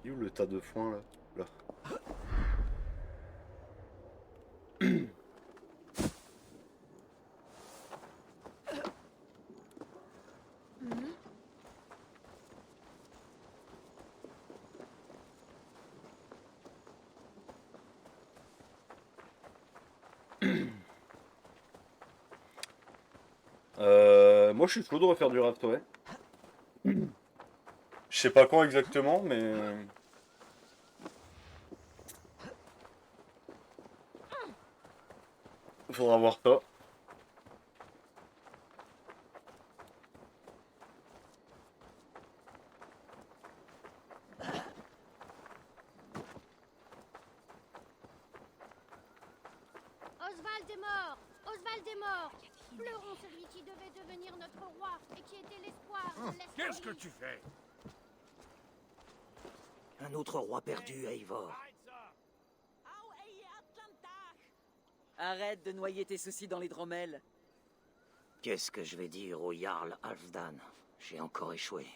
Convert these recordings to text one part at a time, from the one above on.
Il est où le tas de foin là? Là. Moi je suis chaud de refaire du raft, ouais. Je sais pas quand exactement, mais faudra voir ça. Oswald est mort! Oswald est mort! Pleurons celui qui devait devenir notre roi et qui était l'espoir de l'Est. Qu'est-ce que tu fais? Un autre roi perdu, Eivor. Arrête ça! Arrête de noyer tes soucis dans l'hydromel. Qu'est-ce que je vais dire au Jarl Halfdan? J'ai encore échoué.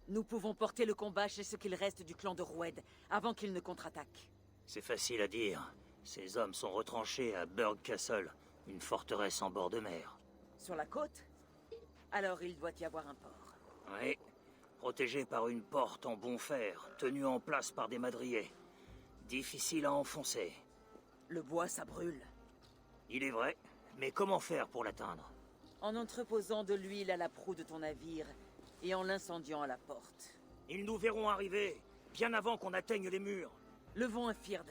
Nous pouvons porter le combat chez ce qu'il reste du clan de Roued, avant qu'il ne contre-attaque. C'est facile à dire. Ces hommes sont retranchés à Burg Castle, une forteresse en bord de mer. Sur la côte? Alors il doit y avoir un port. Oui, protégé par une porte en bon fer, tenue en place par des madriers. Difficile à enfoncer. Le bois, ça brûle. Il est vrai, mais comment faire pour l'atteindre? En entreposant de l'huile à la proue de ton navire, et en l'incendiant à la porte. Ils nous verront arriver, bien avant qu'on atteigne les murs. Levons un Fird,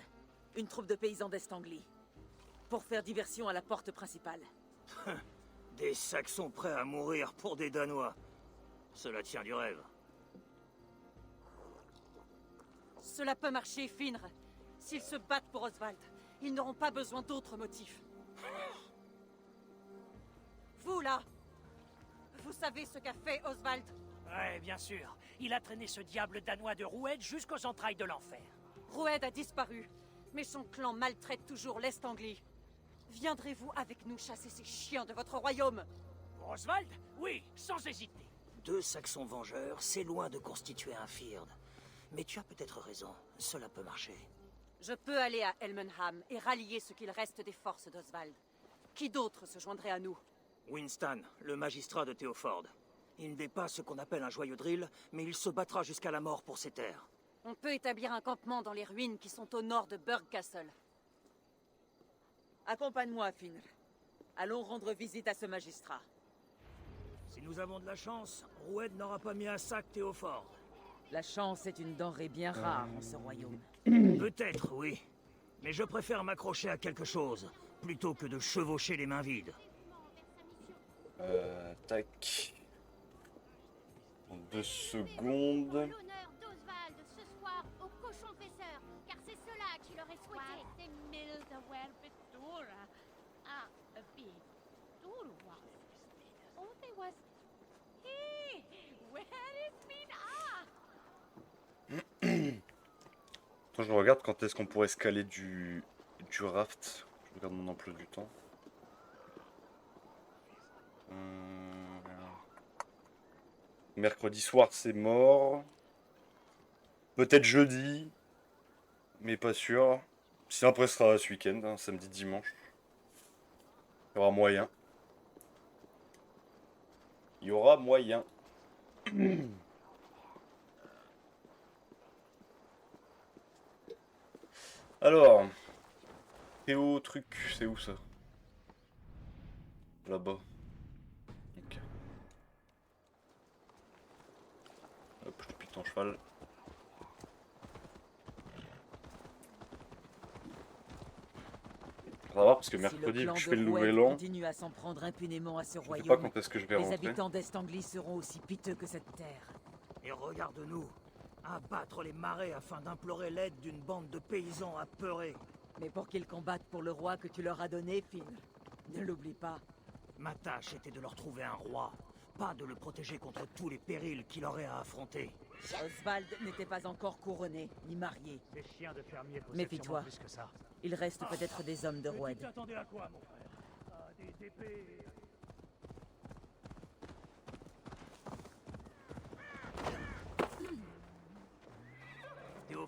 une troupe de paysans d'Estanglie, pour faire diversion à la porte principale. Des Saxons prêts à mourir pour des Danois. Cela tient du rêve. Cela peut marcher, Finr. S'ils se battent pour Oswald, ils n'auront pas besoin d'autres motifs. Vous, là, vous savez ce qu'a fait Oswald? Ouais, bien sûr. Il a traîné ce diable danois de Roued jusqu'aux entrailles de l'enfer. Roued a disparu, mais son clan maltraite toujours l'Est-Anglie. Viendrez-vous avec nous chasser ces chiens de votre royaume? Pour Oswald? Oui, sans hésiter. 2 Saxons vengeurs, c'est loin de constituer un Fird. Mais tu as peut-être raison, cela peut marcher. Je peux aller à Elmenham et rallier ce qu'il reste des forces d'Oswald. Qui d'autre se joindrait à nous? Winston, le magistrat de Théophord. Il n'est pas ce qu'on appelle un joyeux drill, mais il se battra jusqu'à la mort pour ses terres. On peut établir un campement dans les ruines qui sont au nord de Burg Castle. Accompagne-moi, Finr. Allons rendre visite à ce magistrat. Si nous avons de la chance, Roued n'aura pas mis un sac Théophord. La chance est une denrée bien rare en ce royaume. Peut-être, oui. Mais je préfère m'accrocher à quelque chose, plutôt que de chevaucher les mains vides. Tac. En 2 secondes. L'honneur d'Oswald ce soir au cochon pêcheur, car c'est cela qu'il aurait souhaité. Attends, je regarde quand est-ce qu'on pourrait escaler du raft. Je regarde mon emploi du temps. Mercredi soir, c'est mort. Peut-être jeudi, mais pas sûr. Sinon, après, ce sera ce week-end, hein, samedi, dimanche. Il y aura moyen. Il y aura moyen. Alors, Théo truc, c'est où ça? Là-bas. Ok. Hop, je te pique ton cheval. Ça va voir parce que mercredi, vu que je fais le nouvel an, continue à s'en prendre impunément à ce je sais pas royaume, quand est-ce que je vais les rentrer. habitants d'Est-Anglie seront aussi piteux que cette terre. Et regarde-nous, abattre les marais afin d'implorer l'aide d'une bande de paysans apeurés. Mais pour qu'ils combattent pour le roi que tu leur as donné, Finr, ne l'oublie pas. Ma tâche était de leur trouver un roi, pas de le protéger contre tous les périls qu'il aurait à affronter. Oswald n'était pas encore couronné, ni marié. Ces chiens de fermiers possèdent Méfie-toi. sûrement plus que ça. Il reste peut-être des hommes de Mais tu Roued. t'attendais à quoi, mon frère? À des épées...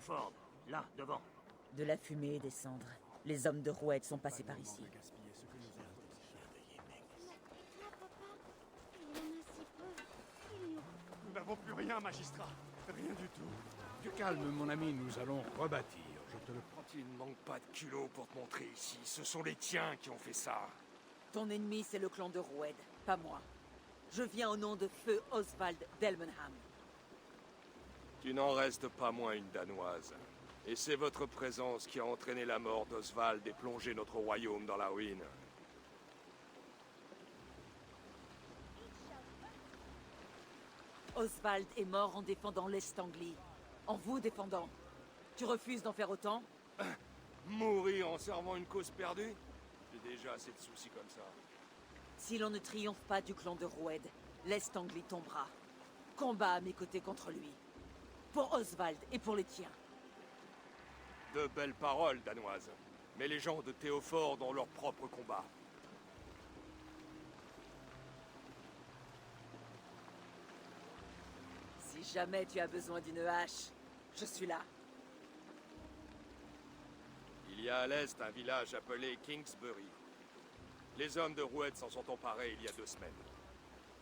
Théophorde, là, devant. De la fumée et des cendres. Les hommes de Roued sont passés par ici. Là, papa, il y en a si peu. Il nous... Nous n'avons plus rien, magistrat. Rien du tout. Du calme, mon ami, nous allons rebâtir. Je te le promets. Il ne manque pas de culot pour te montrer ici. Ce sont les tiens qui ont fait ça. Ton ennemi, c'est le clan de Roued, pas moi. Je viens au nom de feu Oswald d'Elmenham. Tu n'en restes pas moins une Danoise. Et c'est votre présence qui a entraîné la mort d'Oswald et plongé notre royaume dans la ruine. Oswald est mort en défendant l'Est Anglie. En vous défendant. Tu refuses d'en faire autant? Mourir en servant une cause perdue? J'ai déjà assez de soucis comme ça. Si l'on ne triomphe pas du clan de Roued, l'Est Anglie tombera. Combat à mes côtés contre lui. Pour Oswald et pour les tiens. De belles paroles, Danoise. Mais les gens de Théophorde ont leur propre combat. Si jamais tu as besoin d'une hache, je suis là. Il y a à l'est un village appelé Kingsbury. Les hommes de Roued s'en sont emparés il y a 2 semaines.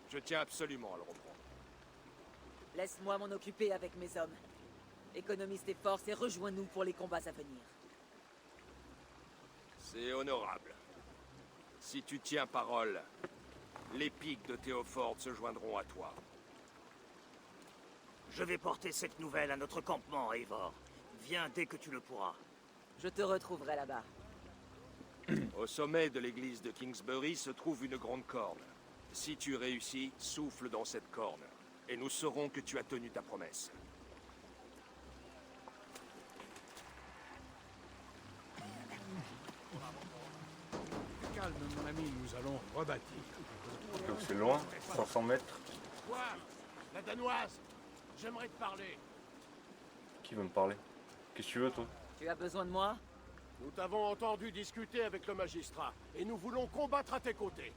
Je tiens absolument à le reprendre. Laisse-moi m'en occuper avec mes hommes. Économise tes forces et rejoins-nous pour les combats à venir. C'est honorable. Si tu tiens parole, les piques de Théophorde se joindront à toi. Je vais porter cette nouvelle à notre campement, Eivor. Viens dès que tu le pourras. Je te retrouverai là-bas. Au sommet de l'église de Kingsbury se trouve une grande corne. Si tu réussis, souffle dans cette corne. Et nous saurons que tu as tenu ta promesse. Du calme, mon ami, nous allons rebâtir. Donc c'est loin, 500 mètres. Quoi? La Danoise! J'aimerais te parler. Qui veut me parler? Qu'est-ce que tu veux, toi? Tu as besoin de moi? Nous t'avons entendu discuter avec le magistrat, et nous voulons combattre à tes côtés.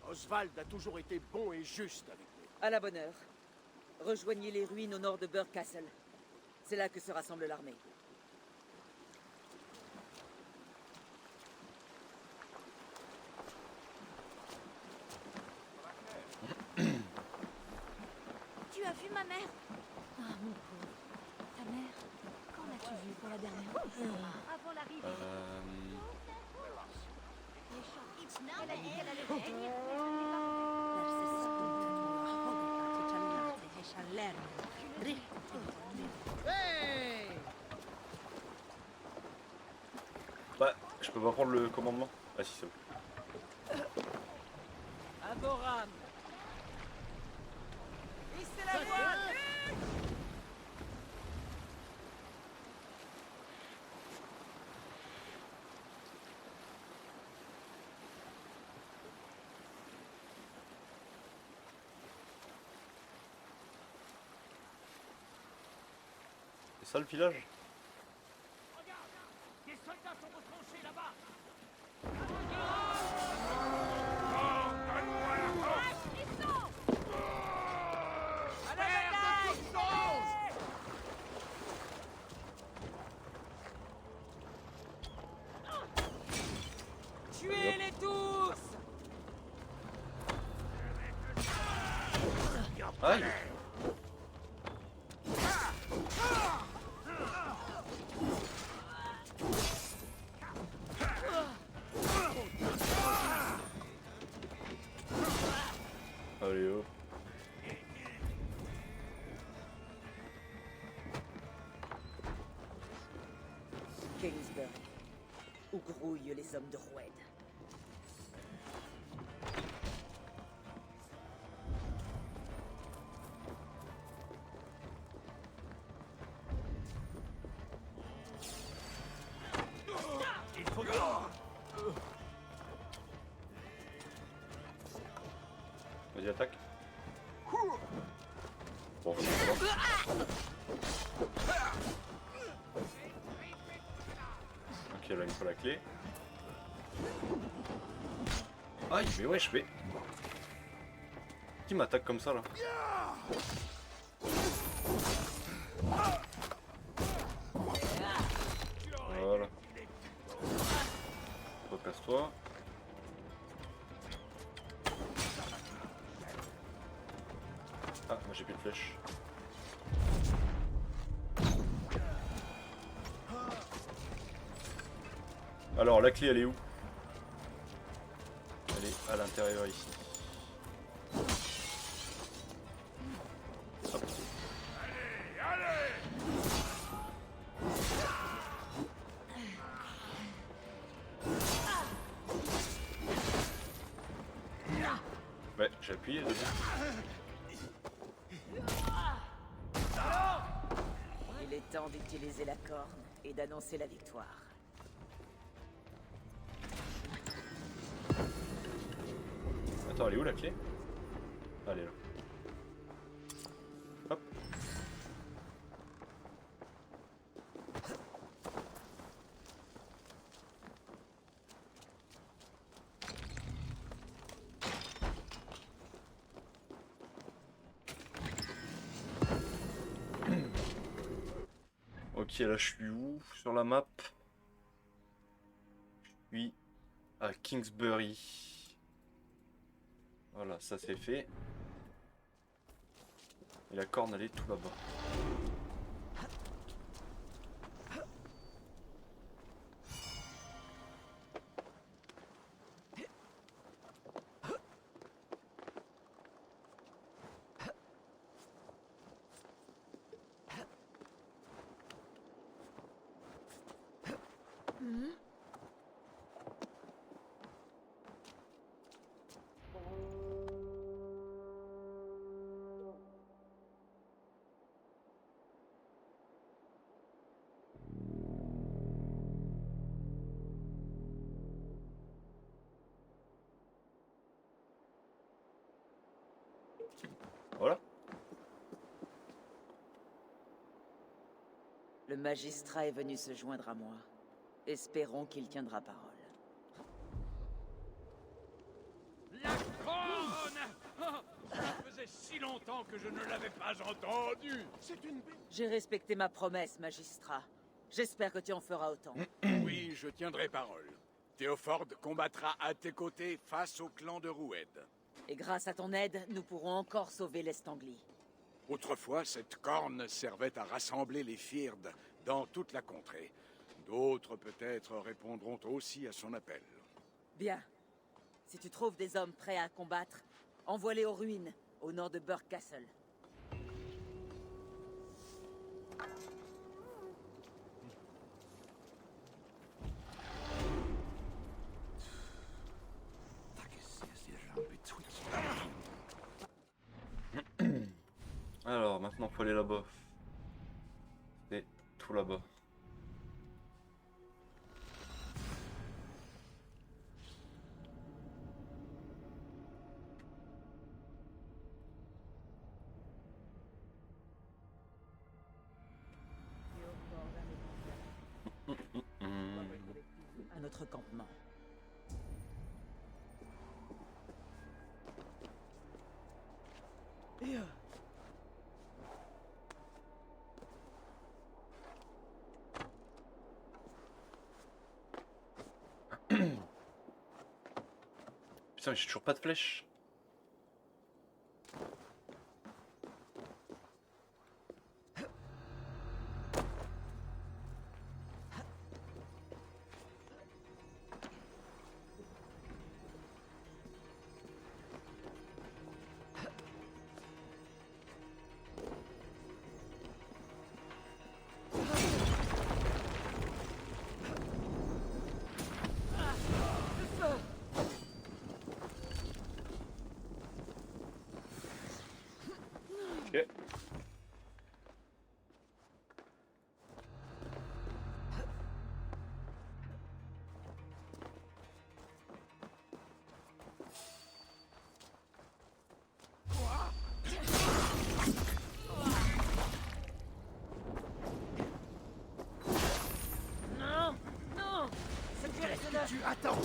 Oswald a toujours été bon et juste avec nous. À la bonne heure. Rejoignez les ruines au nord de Burgh Castle. C'est là que se rassemble l'armée. Tu as vu ma mère? Ah, mon pauvre. Ta mère, quand l'as-tu vue pour la dernière fois? Avant l'arrivée. Elle a dit qu'elle allait revenir. Bah, je peux pas prendre le commandement. Ah si, c'est bon. Aboram! Hissez la voile! C'est ça le village? Regarde! Des soldats sont retranchés là-bas! À la bataille! Tuez-les tous! Aïe! Allez hop. Kingsbury, où grouillent les hommes de Roued. Il faut que... Vas-y, attaque. Bon, c'est bon. Ok, là il me faut la clé. Aïe, mais ouais, je fais. Qui m'attaque comme ça là? casse-toi. Ah, moi j'ai plus de flèches. Alors, la clé, elle est où? Elle est à l'intérieur ici. Hop. Ouais, j'ai appuyé dessus. Il est temps d'utiliser la corne et d'annoncer la victoire. Attends, elle est où la clé? Ah, elle est là. Hop. Ok, là je suis où sur la map? Je suis à Kingsbury. Voilà, ça c'est fait. Et la corne elle est tout là-bas. Voilà. Le magistrat est venu se joindre à moi. Espérons qu'il tiendra parole. La couronne! Oh, ça faisait si longtemps que je ne l'avais pas entendu. C'est une... J'ai respecté ma promesse, magistrat. J'espère que tu en feras autant. Oui, je tiendrai parole. Théophorde combattra à tes côtés face au clan de Roued. Et grâce à ton aide, nous pourrons encore sauver l'Estanglie. Autrefois, cette corne servait à rassembler les Firdes dans toute la contrée. D'autres, peut-être, répondront aussi à son appel. Bien. Si tu trouves des hommes prêts à combattre, envoie-les aux ruines, au nord de Burg Castle. Alors maintenant faut aller là-bas. C'est tout là-bas. À notre campement. Putain, j'ai toujours pas de flèche. Ok. Non! Non! C'est plus raisonnable! Tu attends.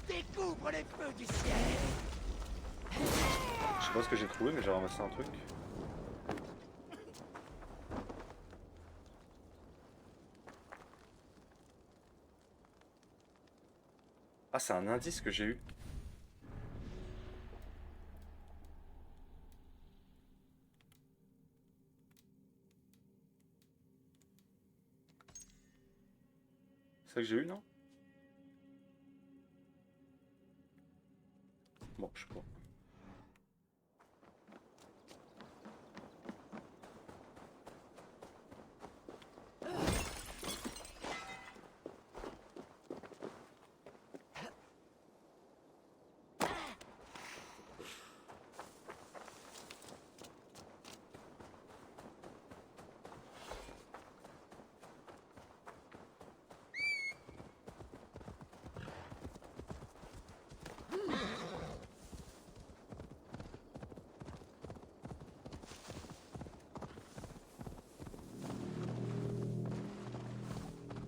Découvre les feux du ciel. Je sais pas ce que j'ai trouvé mais j'ai ramassé un truc. Ah, c'est un indice que j'ai eu. C'est ça que j'ai eu, non? Bon, je sais pas.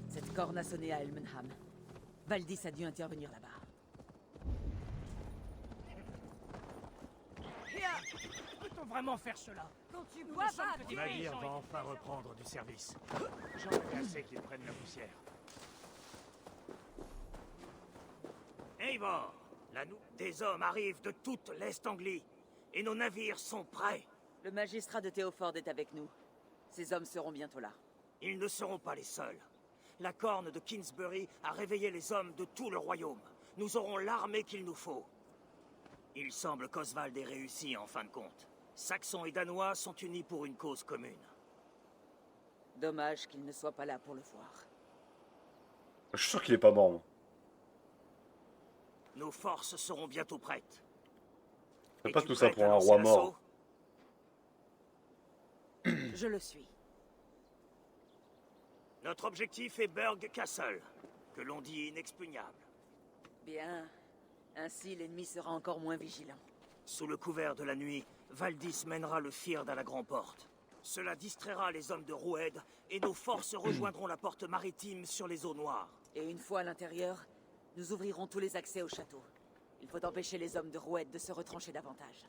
Cette corne a sonné à Elmenham. Valdis a dû intervenir là-bas. Peut-on vraiment faire cela? Quand tu Nous bois ne sommes pas, que des Navire paysans va et des enfin paysans. reprendre du service. J'en ai assez qu'ils prennent la poussière. Eivor, des hommes arrivent de toute l'Est Anglie, et nos navires sont prêts. Le magistrat de Théophord est avec nous. Ces hommes seront bientôt là. Ils ne seront pas les seuls. La corne de Kingsbury a réveillé les hommes de tout le royaume. Nous aurons l'armée qu'il nous faut. Il semble qu'Oswald ait réussi en fin de compte. Saxons et Danois sont unis pour une cause commune. Dommage qu'il ne soit pas là pour le voir. Je suis sûr qu'il est pas mort, moi. Nos forces seront bientôt prêtes. Fais pas Es-tu tout ça prête pour à un lancer roi l'assaut? mort. Je le suis. Notre objectif est Burg Castle, que l'on dit inexpugnable. Bien. Ainsi, l'ennemi sera encore moins vigilant. Sous le couvert de la nuit, Valdis mènera le Fird à la Grand Porte. Cela distraira les hommes de Roued, et nos forces rejoindront la porte maritime sur les eaux noires. Et une fois à l'intérieur, nous ouvrirons tous les accès au château. Il faut empêcher les hommes de Roued de se retrancher davantage.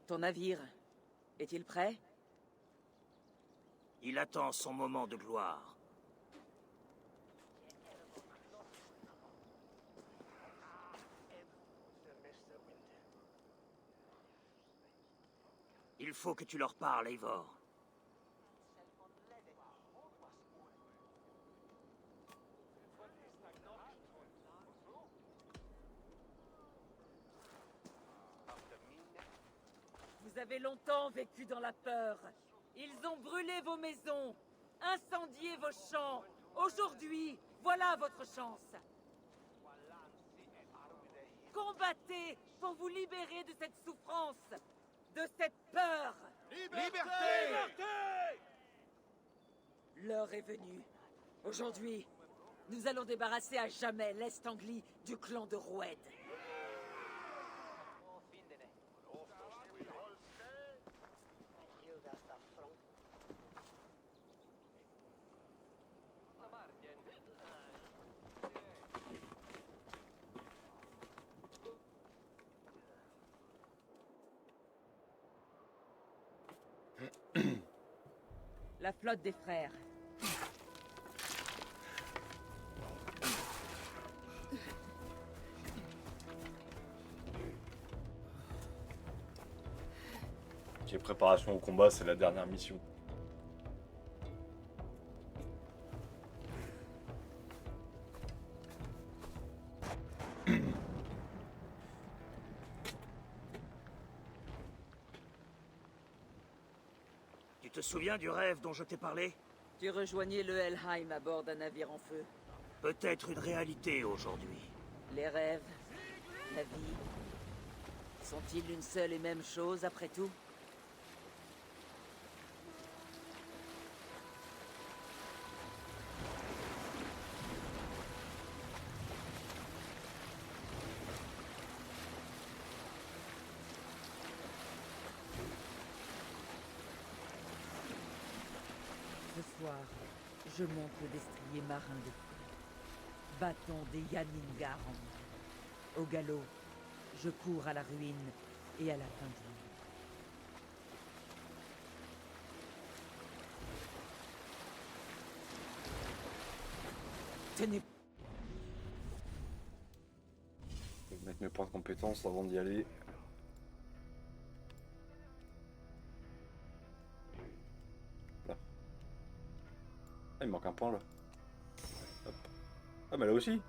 Ton navire, est-il prêt? Il attend son moment de gloire. Il faut que tu leur parles, Eivor. Vous avez longtemps vécu dans la peur. Ils ont brûlé vos maisons, incendié vos champs. Aujourd'hui, voilà votre chance. Combattez pour vous libérer de cette souffrance, de cette peur. Liberté! L'heure est venue. Aujourd'hui, nous allons débarrasser à jamais l'Est Anglie du clan de Roued. La flotte des frères. Ok, préparation au combat, c'est la dernière mission. Tu te souviens du rêve dont je t'ai parlé? Tu rejoignais le Helheim à bord d'un navire en feu. Peut-être une réalité aujourd'hui. Les rêves, la vie, sont-ils une seule et même chose après tout? Ce soir, je monte le destrier marin de feu. Bâton des Yaningar en main. Au galop, je cours à la ruine et à la fin du monde. Tenez, mes points de compétence avant d'y aller. Là. Ah, il me manque un point là. Hop. Ah mais là aussi.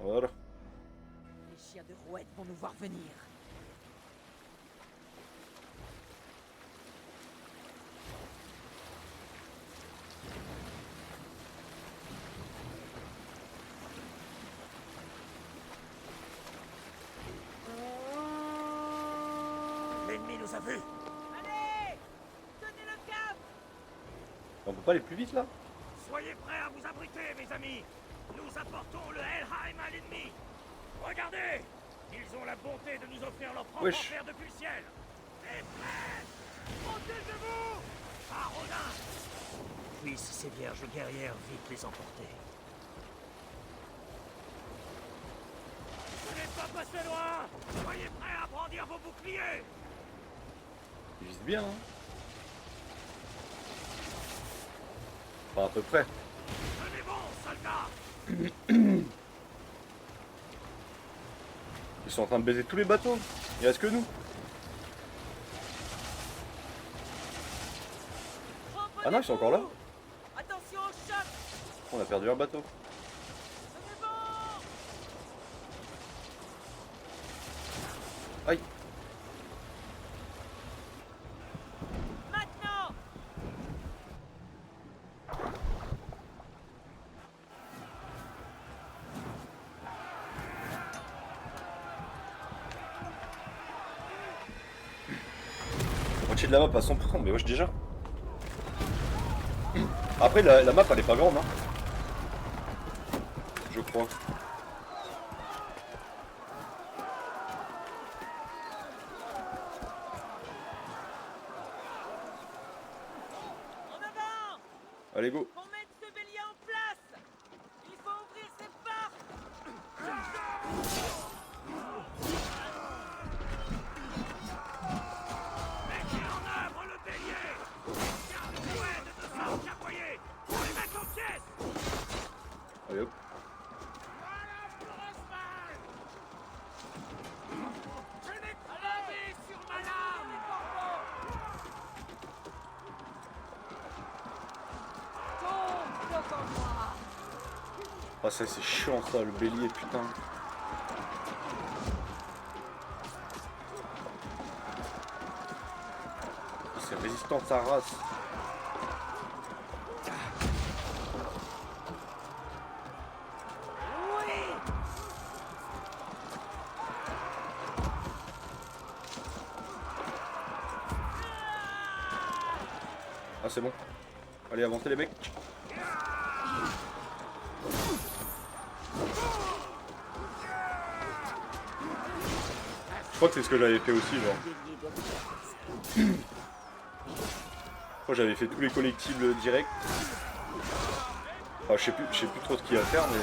Voilà. Les chiens de Rouette vont nous voir venir. L'ennemi nous a vus. Allez! Tenez le cap! On peut pas aller plus vite là? Soyez prêts à vous abriter, mes amis. Nous apportons le Helheim à l'ennemi. Regardez, ils ont la bonté de nous offrir leur propre Wesh. enfer depuis le ciel. Et prêts! Protégez-vous! Par Odin! Puissent ces vierges guerrières vite les emporter. Ce n'est pas passé loin! Soyez prêts à brandir vos boucliers! Ils visent bien, hein. Enfin, à peu près. Tenez bon, soldats! Ils sont en train de baiser tous les bateaux. Il reste que nous. Ah non, ils sont encore là. Attention au choc! On a perdu un bateau. Tenez bon! Aïe. Maintenant! Moitié de la map à 100%, mais wesh déjà. Après la map elle est pas grande hein. Je crois. En avant! Allez go. Qu'on mette ce bélier en place! Il faut ouvrir ses portes! Mettez en œuvre le bélier! Car le fouet de sang carboyé! Pour les mettre en pièces! Allez hop. Allez sur ma lame! Tombe devant moi. Ah ça c'est chiant ça, le bélier putain. C'est résistant de sa race. Ah c'est bon. Allez avancez les mecs. Je crois que c'est ce que j'avais fait aussi genre. Moi j'avais fait tous les collectibles directs. Enfin je sais plus trop ce qu'il y a à faire mais.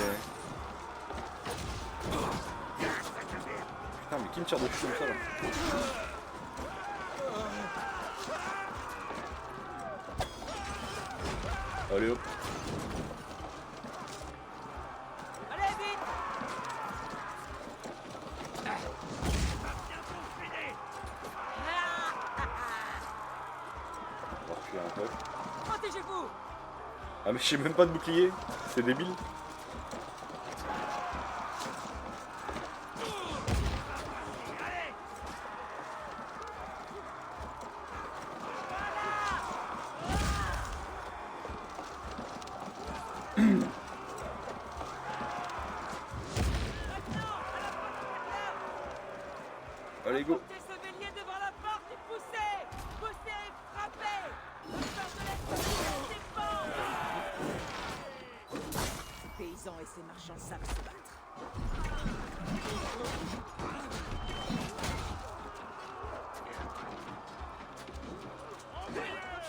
Putain mais qui me tire dessus comme ça là? Allez hop. Allez, vite! On va reculer un peu. Protégez-vous! Ah mais j'ai même pas de bouclier, c'est débile. Allez go. Portez ce bélier devant la porte et poussez! Poussez et frappez! Le sort de l'esprit dépend! Ces paysans et ces marchands savent se battre.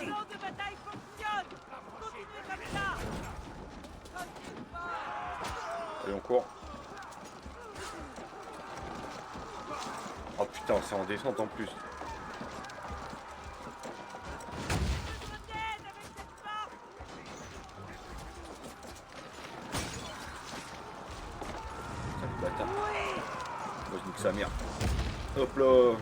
Le plan de bataille fonctionne! Continuez comme ça! Continuez pas! Allez on court. Oh putain c'est en descente en plus. Avec cette sa mère. Hop là.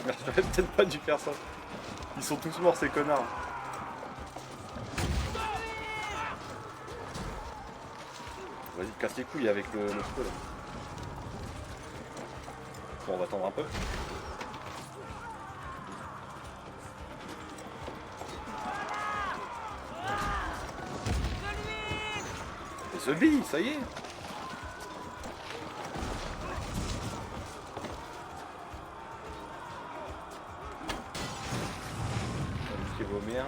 Merde, j'aurais peut-être pas dû faire ça. Ils sont tous morts ces connards. Vas-y, casse les couilles avec le feu là. Bon, on va attendre un peu. The Bee, ça y est. Qui vomir.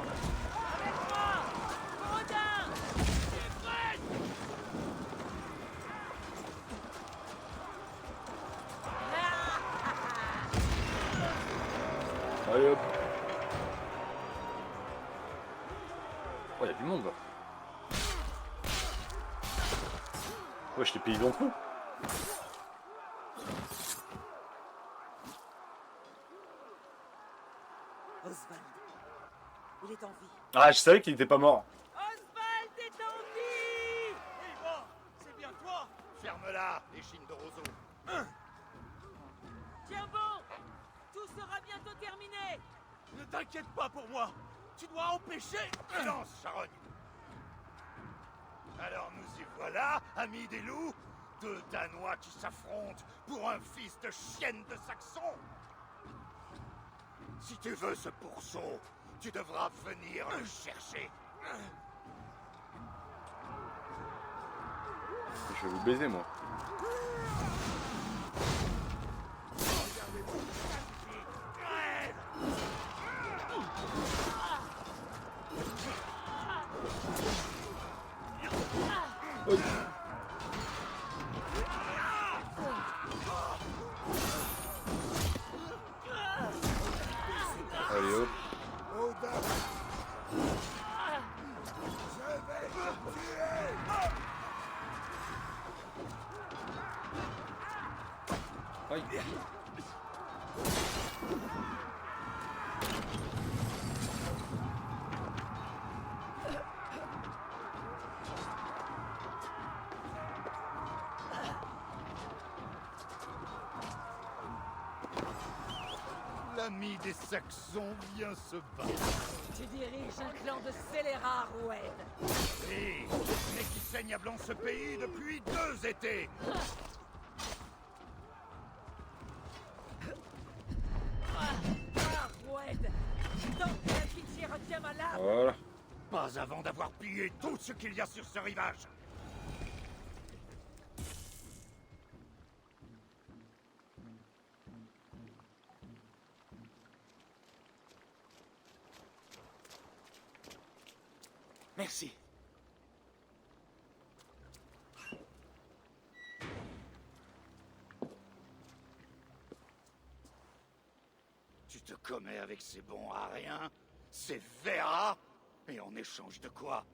Allez hop. Oh, il y a du monde là. Ouais, je t'ai payé dans le trou. Oswald, il est en vie. Ah, je savais qu'il était pas mort. Oswald est en vie! Eivor, c'est bien toi. Ferme-la, échine de roseau. Tiens bon! Tout sera bientôt terminé! Ne t'inquiète pas pour moi. Tu dois empêcher... Silence, charogne. Alors nous y voilà, amis des loups. Deux Danois qui s'affrontent pour un fils de chienne de Saxon. Si tu veux ce pourceau, tu devras venir le chercher. Je vais vous baiser, moi. Oui. Allez hop. Aïe. L'ami des Saxons vient se battre. Tu diriges un clan de scélérats, Roued. Oui, mais qui saigne à blanc ce pays depuis 2 étés. Ah, Roued! Tant que la pitié retient ma lame! Voilà. Pas avant d'avoir pillé tout ce qu'il y a sur ce rivage. Merci. Tu te commets avec ces bons à rien, ces verras, et en échange de quoi?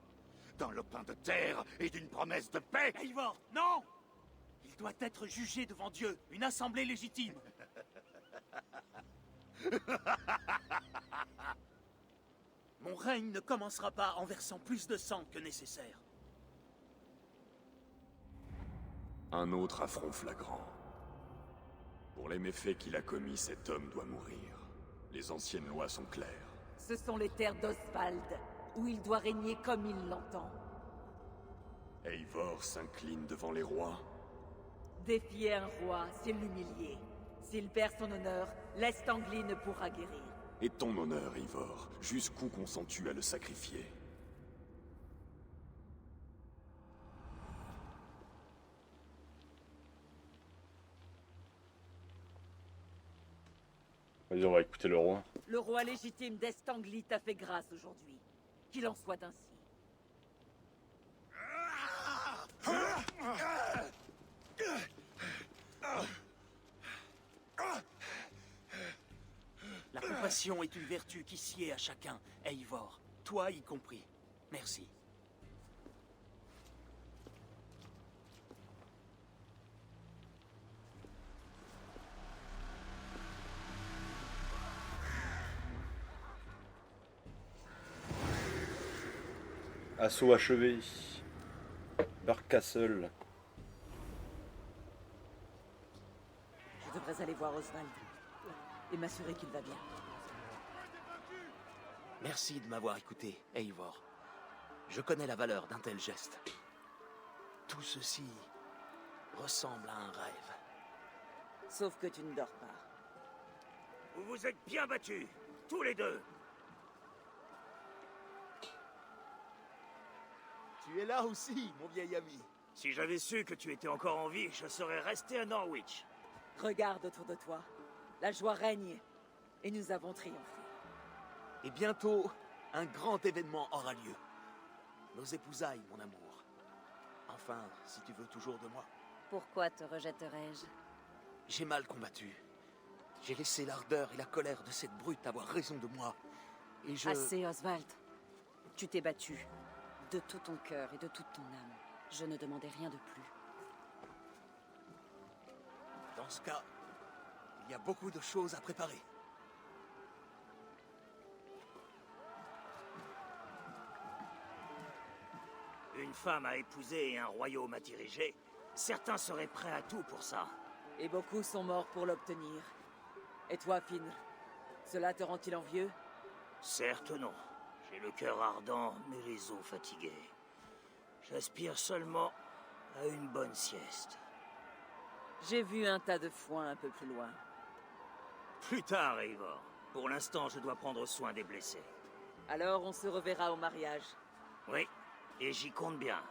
D'un lopin de terre et d'une promesse de paix? Eivor, non! Il doit être jugé devant Dieu, une assemblée légitime. Mon règne ne commencera pas en versant plus de sang que nécessaire. Un autre affront flagrant. Pour les méfaits qu'il a commis, cet homme doit mourir. Les anciennes lois sont claires. Ce sont les terres d'Oswald, où il doit régner comme il l'entend. Eivor s'incline devant les rois. Défier un roi, c'est l'humilier. S'il perd son honneur, l'Est-Anglie ne pourra guérir. Et ton honneur, Eivor, jusqu'où consens-tu à le sacrifier? Vas-y, on va écouter le roi. Le roi légitime d'Est-Anglie t'a fait grâce aujourd'hui. Qu'il en soit ainsi. La compassion est une vertu qui sied à chacun, Eivor, toi y compris. Merci. Assaut achevé. Dark Castle. Je devrais aller voir Oswald et m'assurer qu'il va bien. Merci de m'avoir écouté, Eivor. Je connais la valeur d'un tel geste. Tout ceci ressemble à un rêve. Sauf que tu ne dors pas. Vous vous êtes bien battus, tous les deux. Tu es là aussi, mon vieil ami. Si j'avais su que tu étais encore en vie, je serais resté à Norwich. Regarde autour de toi. La joie règne et nous avons triomphé. Et bientôt, un grand événement aura lieu. Nos épousailles, mon amour. Enfin, si tu veux toujours de moi. Pourquoi te rejetterais-je? J'ai mal combattu. J'ai laissé l'ardeur et la colère de cette brute avoir raison de moi. Et je... Assez, Oswald. Tu t'es battu. De tout ton cœur et de toute ton âme. Je ne demandais rien de plus. Dans ce cas, il y a beaucoup de choses à préparer. Une femme à épouser et un royaume à diriger. Certains seraient prêts à tout pour ça. Et beaucoup sont morts pour l'obtenir. Et toi, Finn, cela te rend-il envieux? Certes non. J'ai le cœur ardent, mais les os fatigués. J'aspire seulement à une bonne sieste. J'ai vu un tas de foin un peu plus loin. Plus tard, Eivor. Pour l'instant, je dois prendre soin des blessés. Alors on se reverra au mariage. Oui, et j'y compte bien.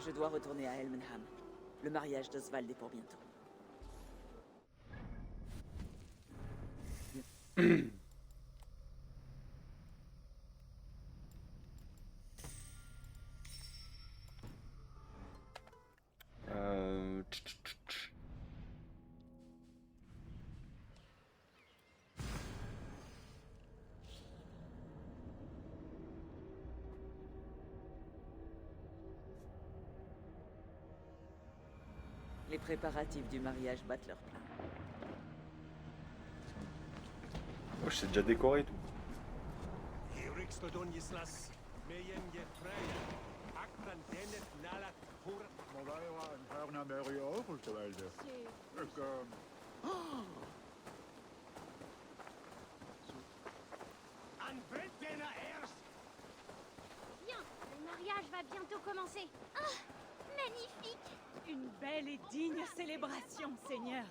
Je dois retourner à Elmenham. Le mariage d'Oswald est pour bientôt. Les préparatifs du mariage battent leur plein. Oh, je sais déjà décoré et tout. Bien, le mariage va bientôt commencer. Ah, magnifique! Une belle et digne célébration, Seigneur.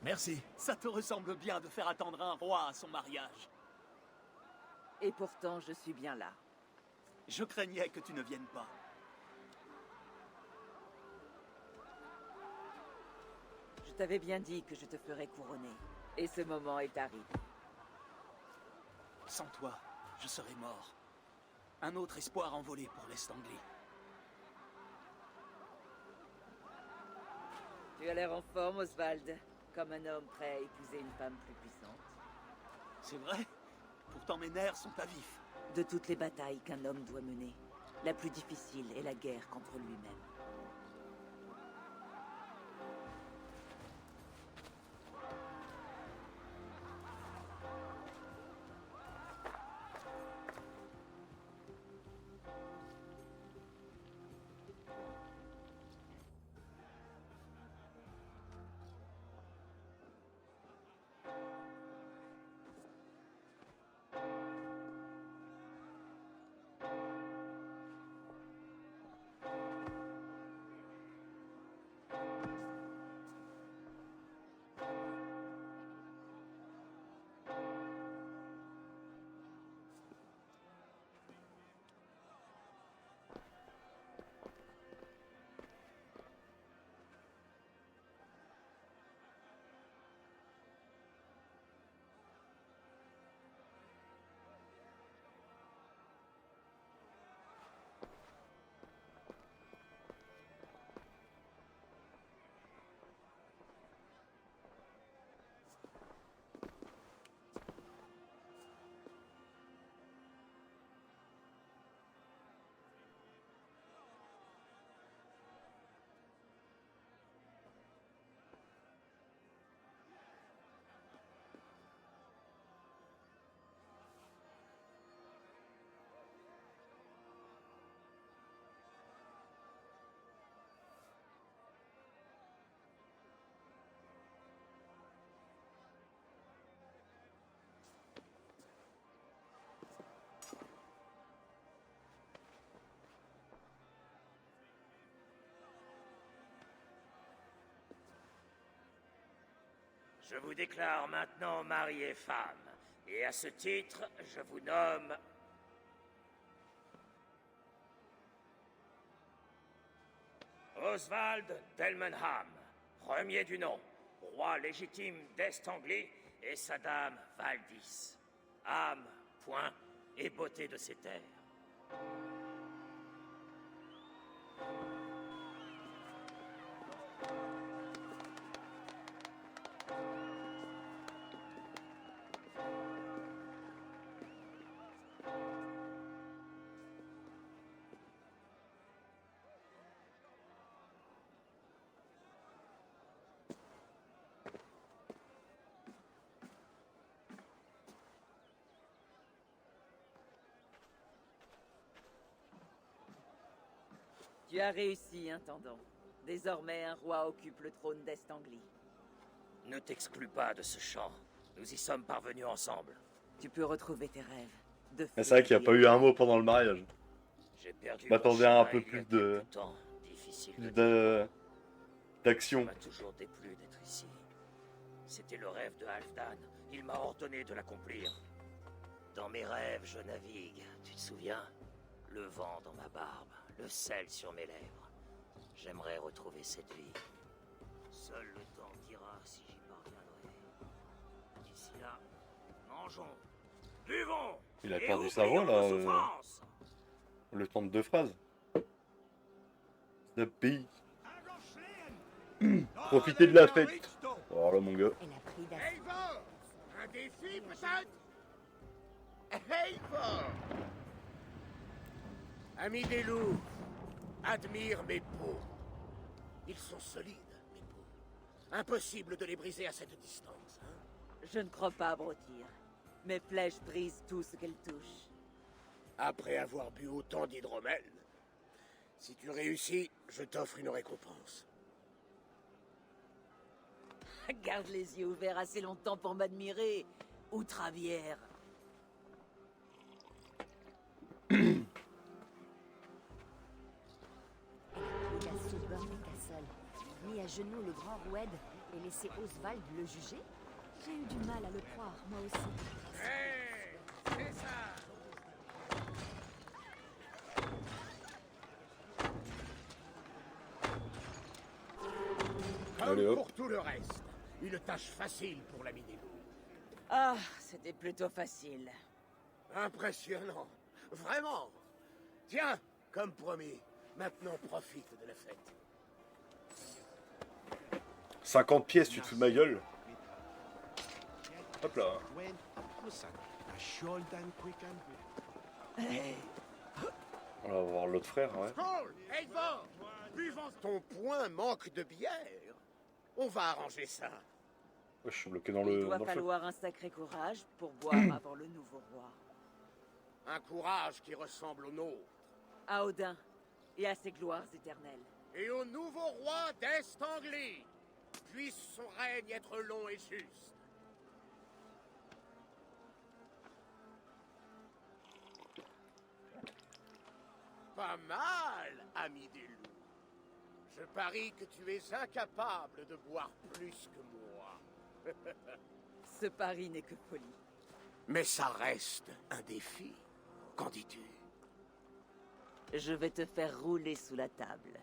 Merci. Ça te ressemble bien de faire attendre un roi à son mariage. Et pourtant, je suis bien là. Je craignais que tu ne viennes pas. Je t'avais bien dit que je te ferais couronner. Et ce moment est arrivé. Sans toi, je serais mort. Un autre espoir envolé pour l'Est anglais. Tu as l'air en forme, Oswald. Comme un homme prêt à épouser une femme plus puissante. C'est vrai? Pourtant mes nerfs sont à vif. De toutes les batailles qu'un homme doit mener, la plus difficile est la guerre contre lui-même. Je vous déclare maintenant mari et femme. Et à ce titre, je vous nomme... Oswald Delmenham, premier du nom, roi légitime d'Est-Anglie et sa dame Valdis. Âme, point et beauté de ses terres. Tu as réussi, intendant. Désormais, un roi occupe le trône d'Est-Anglie. Ne t'exclus pas de ce champ. Nous y sommes parvenus ensemble. Tu peux retrouver tes rêves. De Mais c'est vrai qu'il n'y a pas eu un mot pendant le mariage. J'ai perdu Je m'attendais à un peu mon chemin plus il y a de... quelque temps. Difficile de de... Ça d'action. m'a toujours déplu d'être ici. C'était le rêve de Halfdan. Il m'a ordonné de l'accomplir. Dans mes rêves, je navigue. Tu te souviens? Le vent dans ma barbe, le sel sur mes lèvres. J'aimerais retrouver cette vie. Seul le temps dira si j'y parviendrai. D'ici là, mangeons, buvons. Il a et perdu sa voix, là, oublions nos souffrances. Le temps de 2 phrases. The bee. Profitez de la fête. Oh là mon gars. Elle a pris d'assaut. Eivor! Un défi, peut-être? Eivor! Ami des loups, admire mes peaux. Ils sont solides, mes peaux. Impossible de les briser à cette distance, hein? Je ne crois pas abrutir. Mes flèches brisent tout ce qu'elles touchent. Après avoir bu autant d'hydromel, si tu réussis, je t'offre une récompense. Garde les yeux ouverts assez longtemps pour m'admirer, outravière. Elle a pris d'assaut Burnley Castle, mis à genoux le grand Roued et laissé Oswald le juger. J'ai eu du mal à le croire, moi aussi. Hé, c'est ça! Comme Allez, hop. pour tout le reste, une tâche facile pour l'ami des loups. Ah, c'était plutôt facile. Impressionnant, vraiment. Tiens, comme promis, maintenant profite de la fête. 50 pièces, tu te fous de ma gueule. Hop là. On va voir l'autre frère, ouais. Skål, Eivor! Buvons ton poing manque de bière. On va arranger ça. Ouais, je suis bloqué dans Il le... doit dans le feu. falloir un sacré courage pour boire avant le nouveau roi. Un courage qui ressemble au nôtre. À Odin et à ses gloires éternelles. Et au nouveau roi d'Est-Anglie. Puisse son règne être long et juste. Pas mal, ami des loups. Je parie que tu es incapable de boire plus que moi. Ce pari n'est que folie. Mais ça reste un défi. Qu'en dis-tu? Je vais te faire rouler sous la table.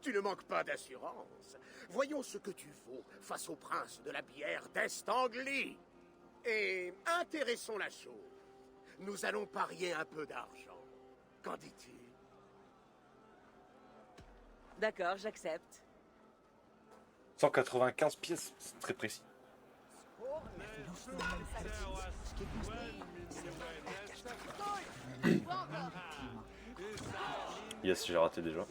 Tu ne manques pas d'assurance. Voyons ce que tu vaux face au prince de la bière d'Est-Anglie. Et intéressons la chose. Nous allons parier un peu d'argent. Qu'en dis-tu? D'accord, j'accepte. 195 pièces, c'est très précis. Yes, j'ai raté déjà.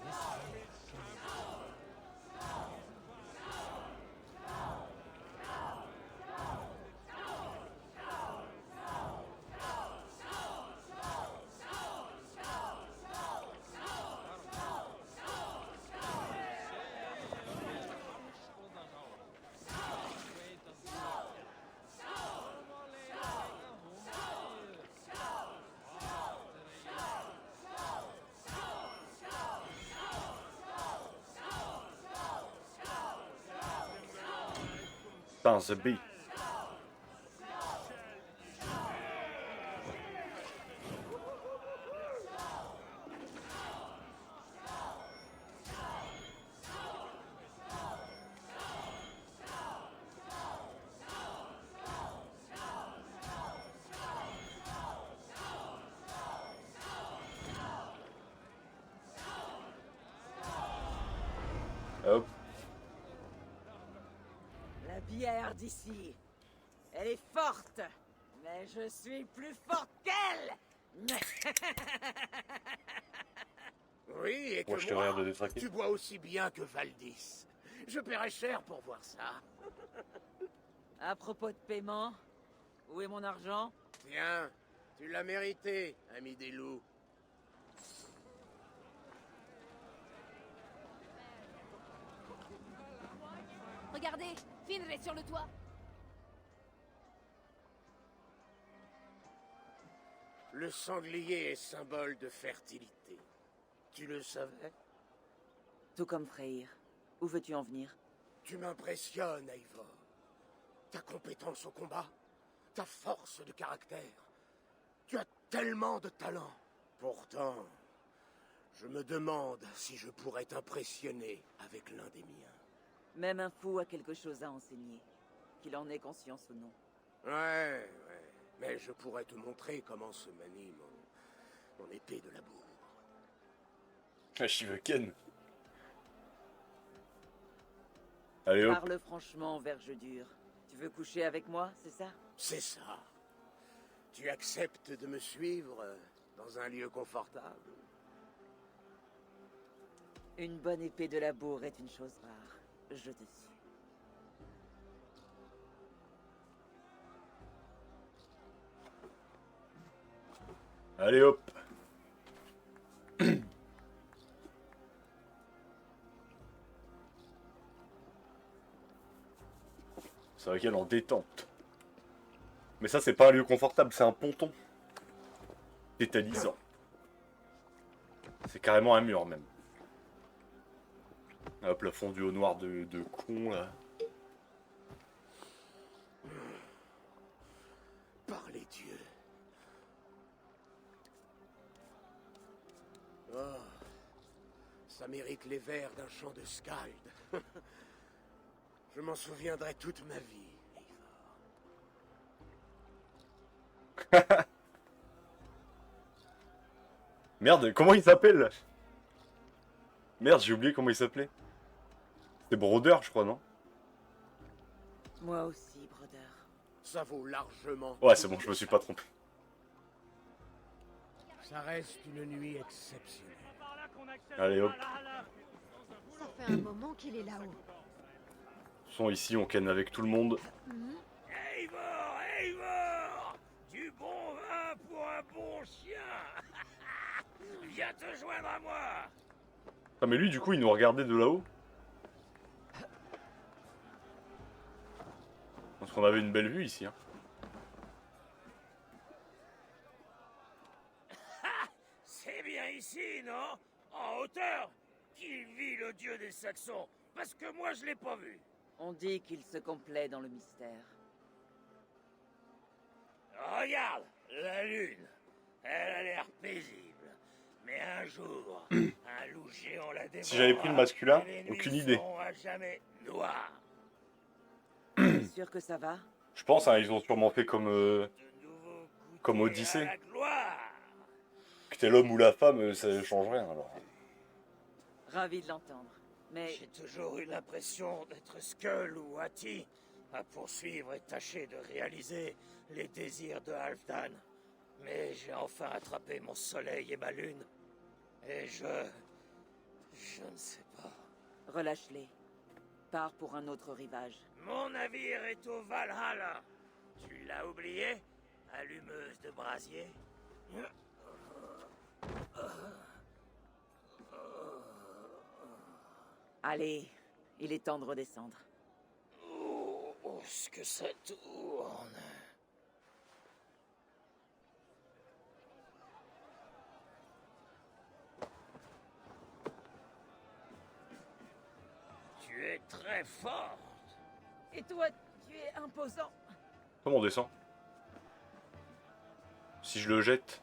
Putain, The Bee. Hop. La bière d'ici, elle est forte, mais je suis plus forte qu'elle. Oui, et que Moi, je te regarde de moi, détraquer. tu bois aussi bien que Valdis. Je paierais cher pour voir ça. À propos de paiement, où est mon argent? Tiens, tu l'as mérité, ami des loups. Regardez, Finray sur le toit. Le sanglier est symbole de fertilité. Tu le savais? Tout comme Freyr. Où veux-tu en venir? Tu m'impressionnes, Eivor. Ta compétence au combat, ta force de caractère. Tu as tellement de talent. Pourtant, je me demande si je pourrais t'impressionner avec l'un des miens. Même un fou a quelque chose à enseigner, qu'il en ait conscience ou non. Ouais. Mais je pourrais te montrer comment se manie mon épée de labour. Ah, Shivoken. Allez hop. Parle franchement, verge dur. Tu veux coucher avec moi, c'est ça? C'est ça. Tu acceptes de me suivre dans un lieu confortable? Une bonne épée de labour est une chose rare. Je te suis. Allez hop. C'est vrai qu'elle est en détente. Mais ça, c'est pas un lieu confortable, c'est un ponton. Tétanisant. C'est carrément un mur, même. Hop, la fondue au noir de con, là. Par les dieux. Oh, ça mérite les vers d'un chant de Skald. Je m'en souviendrai toute ma vie, Eivor. Merde, comment il s'appelle? Merde, j'ai oublié comment il s'appelait. C'est Broder, je crois, non? Moi aussi, Broder. Ça vaut largement. Ouais, c'est bon, je me suis pas trompé. Ça reste une nuit exceptionnelle. Allez hop. Ça fait un moment qu'il est là-haut. Sont ici, on ken avec tout le monde. Eivor! Du bon vin pour un bon chien! Viens te joindre à moi! Ah, mais lui, du coup, il nous regardait de là-haut. Parce qu'on avait une belle vue ici. Hein. C'est bien ici, non? En hauteur? Qu'il vit le dieu des Saxons? Parce que moi, je l'ai pas vu. On dit qu'il se complaît dans le mystère. Regarde, la lune. Elle a l'air paisible. Mais un jour, un loup géant la dévorera. Si j'avais pris le masculin, et les aucune nuits idée. seront à jamais noires. T'es sûr que ça va? Je pense, hein, ils ont sûrement fait comme, De nouveau comme goûter Odyssée. à la gloire. Que t'es l'homme ou la femme, ça change rien, alors. Ravi de l'entendre. Mais J'ai toujours eu l'impression d'être Skull ou Hati, à poursuivre et tâcher de réaliser les désirs de Halfdan. Mais j'ai enfin attrapé mon soleil et ma lune. Et je ne sais pas. relâche-les. Pars pour un autre rivage. Mon navire est au Valhalla. Tu l'as oublié, allumeuse de brasier? Allez, il est temps de redescendre. Oh, ce que ça tourne. Tu es très forte. Et toi, Tu es imposant. Comment on descend? Si je le jette.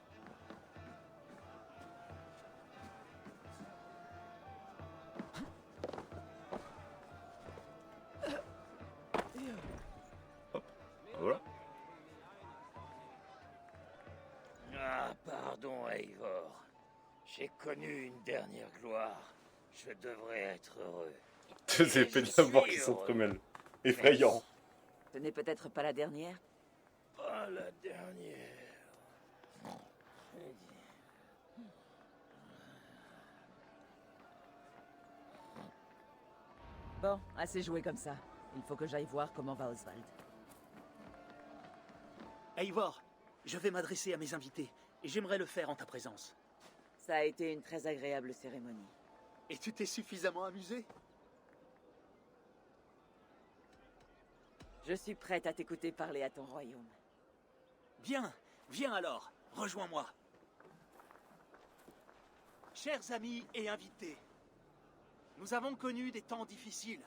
Hop, voilà. Ah, pardon, Eivor. J'ai connu une dernière gloire. Je devrais être heureux. Ces épées de la mort qui s'entremêlent. Effrayant. Ce n'est peut-être pas la dernière. Pas la dernière. Bon, assez joué comme ça. Il faut que j'aille voir comment va Oswald. Eivor, je vais m'adresser à mes invités, et j'aimerais le faire en ta présence. Ça a été une très agréable cérémonie. Et tu t'es suffisamment amusé? Je suis prête à t'écouter parler à ton royaume. Bien, viens alors, rejoins-moi. Chers amis et invités, nous avons connu des temps difficiles.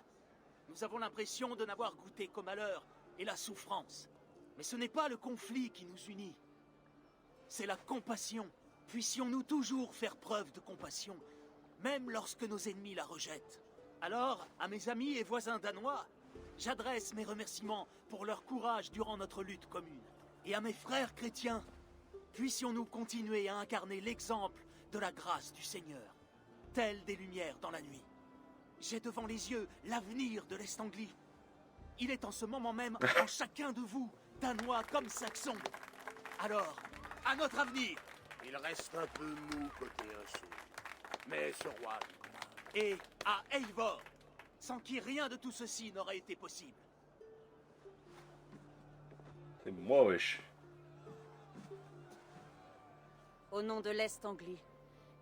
Nous avons l'impression de n'avoir goûté qu'au malheur et la souffrance. Mais ce n'est pas le conflit qui nous unit. C'est la compassion. Puissions-nous toujours faire preuve de compassion, même lorsque nos ennemis la rejettent. Alors, à mes amis et voisins danois, j'adresse mes remerciements pour leur courage durant notre lutte commune. Et à mes frères chrétiens, puissions-nous continuer à incarner l'exemple de la grâce du Seigneur, telle des lumières dans la nuit. J'ai devant les yeux l'avenir de l'Est-Anglie. Il est en ce moment même en chacun de vous, Danois comme Saxons. Alors, à notre avenir! Il reste un peu mou côté insu. Mais ce roi... Et à Eivor, sans qui rien de tout ceci n'aurait été possible. C'est moi, wesh. Au nom de l'Est-Anglie,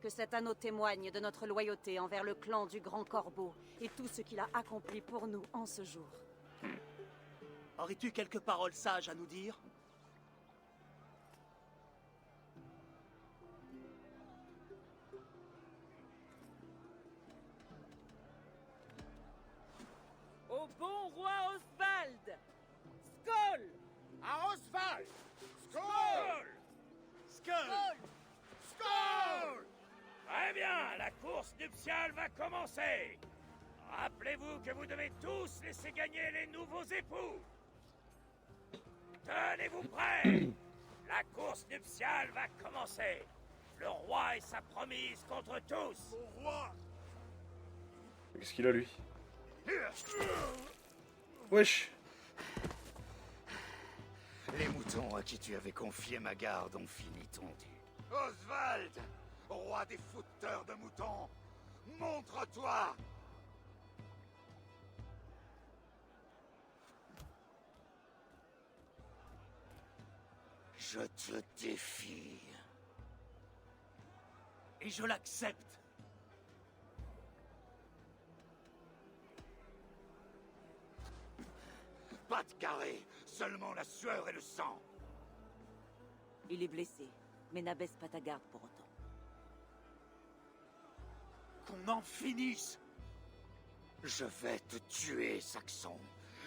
que cet anneau témoigne de notre loyauté envers le clan du Grand Corbeau et tout ce qu'il a accompli pour nous en ce jour. Aurais-tu quelques paroles sages à nous dire? Au bon roi Oswald! Skoll! À Oswald! Skål! Skål! Skål! Très bien, la course nuptiale va commencer. Rappelez-vous que vous devez tous laisser gagner les nouveaux époux. Tenez-vous prêts. La course nuptiale va commencer. Le roi et sa promise contre tous. Au roi! Qu'est-ce qu'il a, lui? Wesh. Les moutons à qui tu avais confié ma garde ont fini tondus. Oswald, roi des fouteurs de moutons, montre-toi! Je te défie. Et je l'accepte. Pas de carré, seulement la sueur et le sang. Il est blessé, mais n'abaisse pas ta garde pour autant. Qu'on en finisse. Je vais te tuer, Saxon,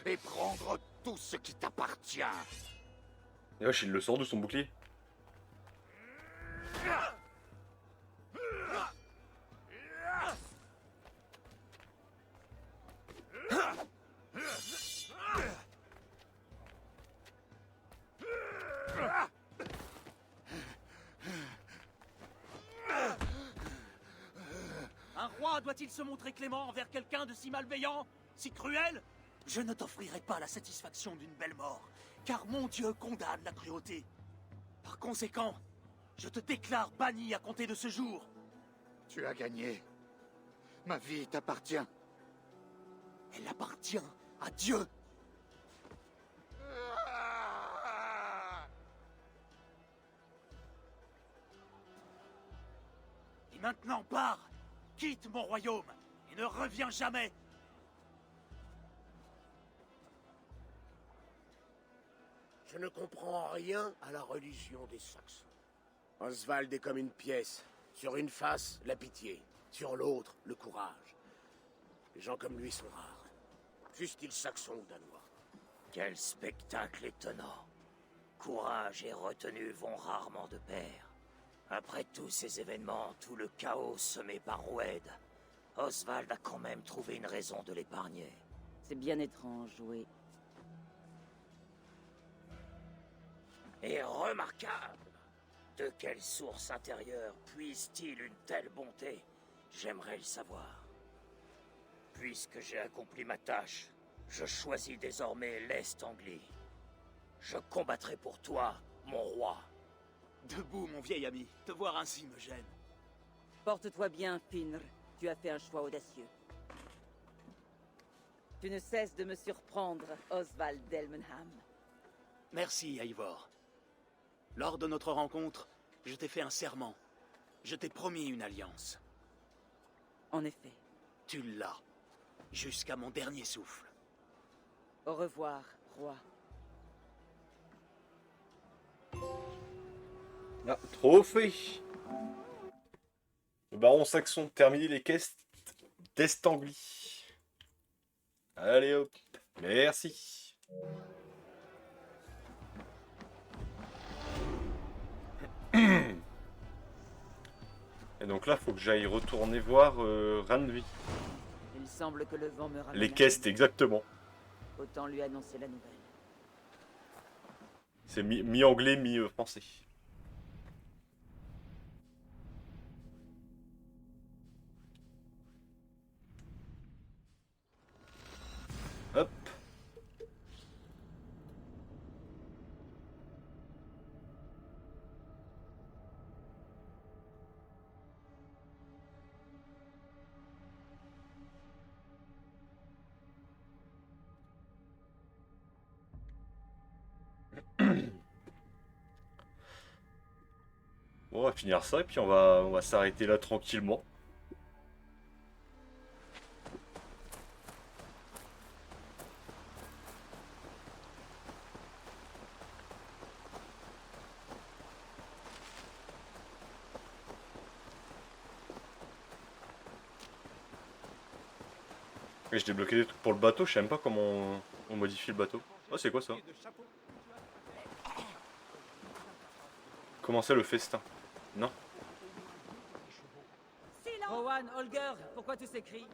et prendre tout ce qui t'appartient. Et wesh, il le sort de son bouclier. Un roi doit-il se montrer clément envers quelqu'un de si malveillant, si cruel? Je ne t'offrirai pas la satisfaction d'une belle mort, car mon Dieu condamne la cruauté. Par conséquent, je te déclare banni à compter de ce jour. Tu as gagné. Ma vie t'appartient. Elle appartient à Dieu. Et maintenant pars, quitte mon royaume et ne reviens jamais. Je ne comprends rien à la religion des Saxons. Oswald est comme une pièce. Sur une face, la pitié. Sur l'autre, le courage. Les gens comme lui sont rares. Fussent-ils saxons ou danois. Quel spectacle étonnant. Courage et retenue vont rarement de pair. Après tous ces événements, tout le chaos semé par Wed, Oswald a quand même trouvé une raison de l'épargner. C'est bien étrange, oui. Et remarquable. De quelle source intérieure puise-t-il une telle bonté? J'aimerais le savoir. Puisque j'ai accompli ma tâche, je choisis désormais l'Est Anglie. Je combattrai pour toi, mon roi. Debout, mon vieil ami. Te voir ainsi me gêne. Porte-toi bien, Finr. Tu as fait un choix audacieux. Tu ne cesses de me surprendre, Oswald d'Elmenham. Merci, Eivor. Lors de notre rencontre, je t'ai fait un serment. Je t'ai promis une alliance. En effet. Tu l'as. Jusqu'à mon dernier souffle. Au revoir, roi. Ah, trophée. Le baron Saxon, terminer les caisses d'Est Anglie. Allez hop, merci. Et donc là, faut que j'aille retourner voir Randvi. Il semble que le vent me ramène. Les caisses, exactement. Autant lui annoncer la nouvelle. C'est mi-anglais, mi-français. Hop. Bon, on va finir ça et puis on va s'arrêter là tranquillement. Et j'ai débloqué des trucs pour le bateau, je sais même pas comment on modifie le bateau. Oh, c'est quoi ça? Comment c'est le festin? Non? Rowan, Holger, pourquoi tous ces cris?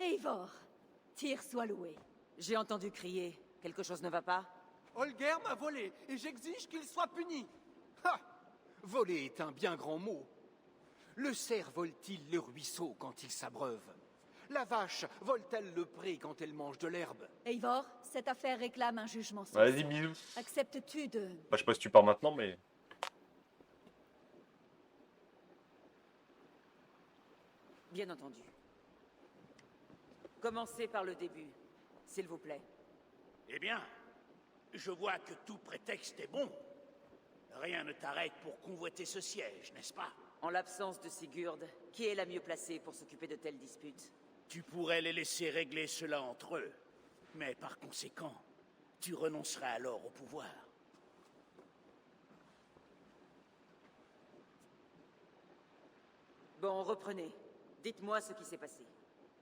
Eivor, Tyr soit loué. J'ai entendu crier. Quelque chose ne va pas? Holger m'a volé et j'exige qu'il soit puni. Ha! Voler est un bien grand mot. Le cerf vole-t-il le ruisseau quand il s'abreuve? La vache vole-t-elle le pré quand elle mange de l'herbe? Eivor, cette affaire réclame un jugement sensé. Vas-y, bisous. Acceptes-tu de... Bah, je sais pas si tu pars maintenant, mais... Bien entendu. Commencez par le début, s'il vous plaît. Eh bien, je vois que tout prétexte est bon. Rien ne t'arrête pour convoiter ce siège, n'est-ce pas? En l'absence de Sigurd, qui est la mieux placée pour s'occuper de telles disputes? Tu pourrais les laisser régler cela entre eux. Mais par conséquent, tu renoncerais alors au pouvoir. Bon, reprenez. Dites-moi ce qui s'est passé.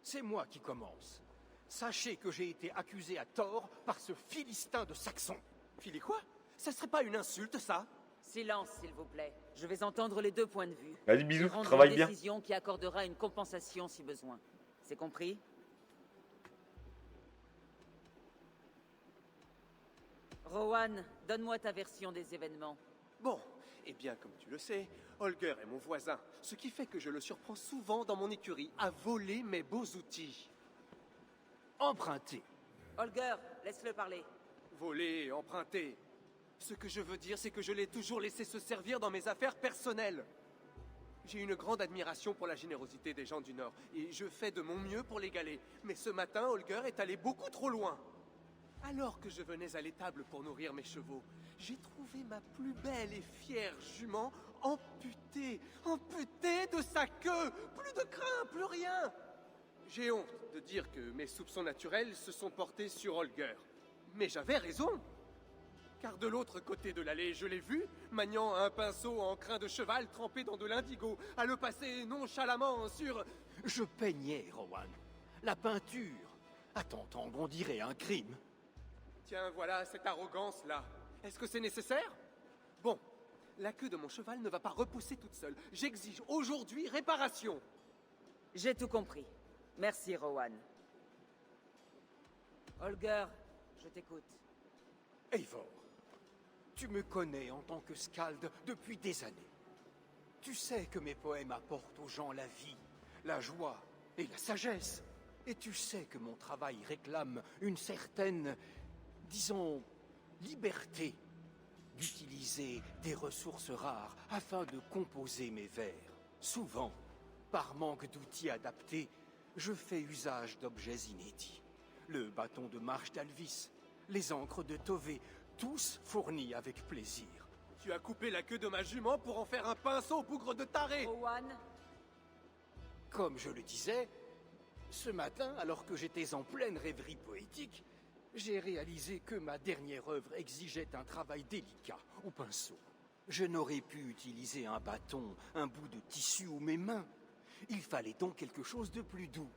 C'est moi qui commence. Sachez que j'ai été accusé à tort par ce Philistin de Saxon. Phili quoi? Ça serait pas une insulte, ça? Silence, s'il vous plaît. Je vais entendre les deux points de vue. Vas-y, bisous, Et rendre travaille une bien. décision qui accordera une compensation si besoin. C'est compris? Rowan, donne-moi ta version des événements. Bon, eh bien, comme tu le sais, Holger est mon voisin, ce qui fait que je le surprends souvent dans mon écurie à voler mes beaux outils. Emprunter. Holger, laisse-le parler. Voler et emprunter. Ce que je veux dire, c'est que je l'ai toujours laissé se servir dans mes affaires personnelles. J'ai une grande admiration pour la générosité des gens du Nord, et je fais de mon mieux pour l'égaler. Mais ce matin, Holger est allé beaucoup trop loin. Alors que je venais à l'étable pour nourrir mes chevaux, j'ai trouvé ma plus belle et fière jument amputée de sa queue. Plus de crin, plus rien. J'ai honte de dire que mes soupçons naturels se sont portés sur Holger. Mais j'avais raison. Car de l'autre côté de l'allée, je l'ai vu, maniant un pinceau en crin de cheval trempé dans de l'indigo, à le passer nonchalamment sur... Je peignais, Rowan. La peinture À t'entendre, on dirait un crime. Tiens, voilà, cette arrogance-là. Est-ce que c'est nécessaire? Bon, la queue de mon cheval ne va pas repousser toute seule. J'exige aujourd'hui réparation. J'ai tout compris. Merci, Rowan. Holger, je t'écoute. Eivor, tu me connais en tant que skald depuis des années. Tu sais que mes poèmes apportent aux gens la vie, la joie et la sagesse. Et tu sais que mon travail réclame une certaine, disons, liberté d'utiliser des ressources rares afin de composer mes vers. Souvent, par manque d'outils adaptés, je fais usage d'objets inédits. Le bâton de marche d'Alvis, les encres de Tové, tous fournis avec plaisir. Tu as coupé la queue de ma jument pour en faire un pinceau au bougre de taré. Rowan, Comme je le disais, ce matin, alors que j'étais en pleine rêverie poétique, j'ai réalisé que ma dernière œuvre exigeait un travail délicat au pinceau. Je n'aurais pu utiliser un bâton, un bout de tissu ou mes mains. Il fallait donc quelque chose de plus doux,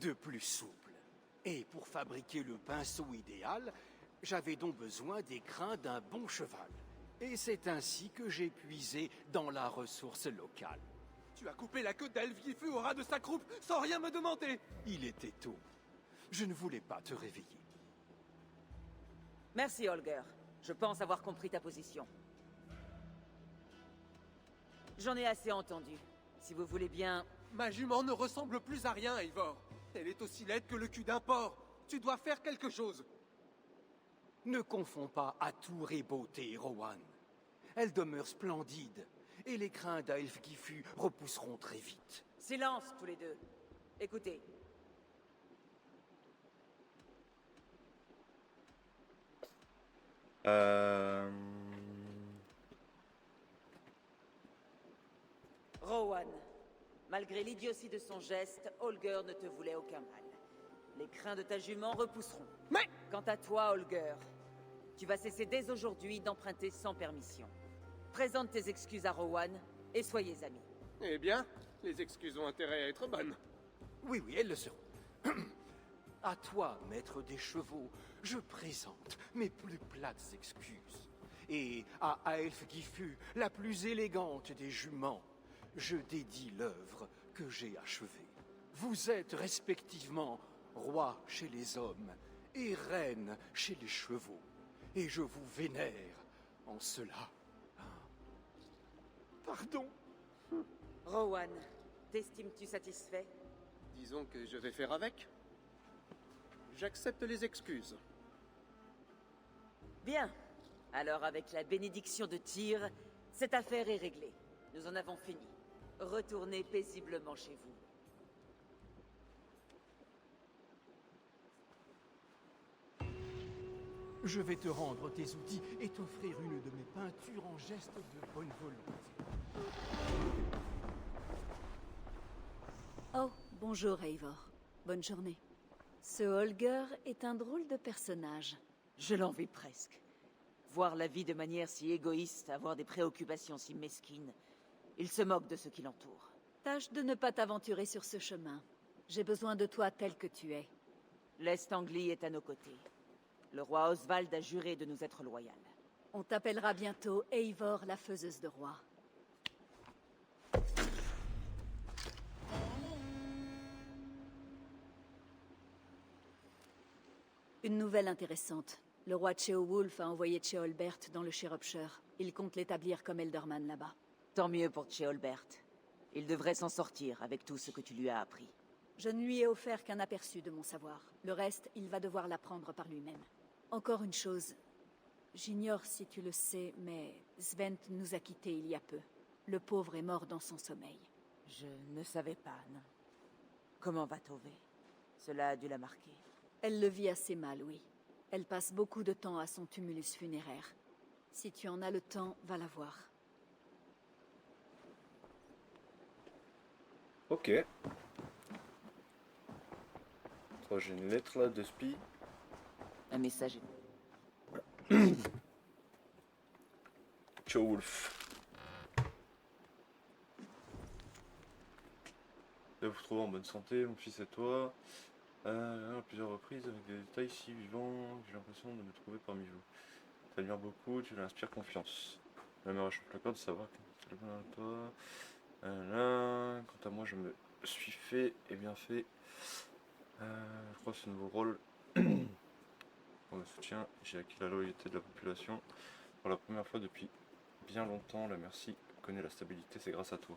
de plus souple. Et pour fabriquer le pinceau idéal, j'avais donc besoin des grains d'un bon cheval. Et c'est ainsi que j'ai puisé dans la ressource locale. Tu as coupé la queue d'Elvifu au ras de sa croupe sans rien me demander. Il était tôt. Je ne voulais pas te réveiller. merci, Holger. Je pense avoir compris ta position. J'en ai assez entendu. Si vous voulez bien... Ma jument ne ressemble plus à rien, Eivor. Elle est aussi laide que le cul d'un porc. Tu dois faire quelque chose. Ne confonds pas atour et beauté, Rowan. Elle demeure splendide, et les crins d'Aelfgifu repousseront très vite. Silence, tous les deux. Écoutez. Rowan, malgré l'idiotie de son geste, Holger ne te voulait aucun mal. Les crins de ta jument repousseront. Mais... Quant à toi, Holger, tu vas cesser dès aujourd'hui d'emprunter sans permission. Présente tes excuses à Rowan et soyez amis. Eh bien, les excuses ont intérêt à être bonnes. Oui, elles le seront. À toi, maître des chevaux, je présente mes plus plates excuses. Et à Aelfgifu, la plus élégante des juments, je dédie l'œuvre que j'ai achevée. Vous êtes respectivement roi chez les hommes et reine chez les chevaux. Et je vous vénère en cela. Pardon. Rowan, t'estimes-tu satisfait? Disons que je vais faire avec. J'accepte les excuses. Bien. Alors, avec la bénédiction de Tyr, cette affaire est réglée. Nous en avons fini. Retournez paisiblement chez vous. Je vais te rendre tes outils et t'offrir une de mes peintures en geste de bonne volonté. Oh, bonjour Eivor. Bonne journée. Ce Holger est un drôle de personnage. Je l'envie presque. Voir la vie de manière si égoïste, avoir des préoccupations si mesquines. Il se moque de ce qui l'entoure. Tâche de ne pas t'aventurer sur ce chemin. J'ai besoin de toi tel que tu es. L'Est Anglie est à nos côtés. Le roi Oswald a juré de nous être loyal. On t'appellera bientôt Eivor, la faiseuse de rois. Une nouvelle intéressante. Le roi Ceolwulf a envoyé Ceolbert dans le Shropshire. Il compte l'établir comme Elderman là-bas. Tant mieux pour Ceolbert. Il devrait s'en sortir avec tout ce que tu lui as appris. Je ne lui ai offert qu'un aperçu de mon savoir. Le reste, il va devoir l'apprendre par lui-même. Encore une chose. J'ignore si tu le sais, mais Svend nous a quittés il y a peu. Le pauvre est mort dans son sommeil. Je ne savais pas, non. Comment va Tové? Cela a dû la marquer. Elle le vit assez mal, oui. Elle passe beaucoup de temps à son tumulus funéraire. Si tu en as le temps, va la voir. Ok. Attends, j'ai une lettre là de Spi. Un message. Ceolwulf. Je vous trouve en bonne santé, mon fils et toi. À plusieurs reprises avec des détails si vivants, j'ai l'impression de me trouver parmi vous. Tu admires beaucoup, tu l'inspires confiance. La me réchauffe le cœur de savoir que tu ne pas. Quant à moi, je me suis fait et bien fait. Je crois que ce nouveau rôle pour le soutien, j'ai acquis la loyauté de la population. Pour la première fois depuis bien longtemps, la merci connaît la stabilité, c'est grâce à toi.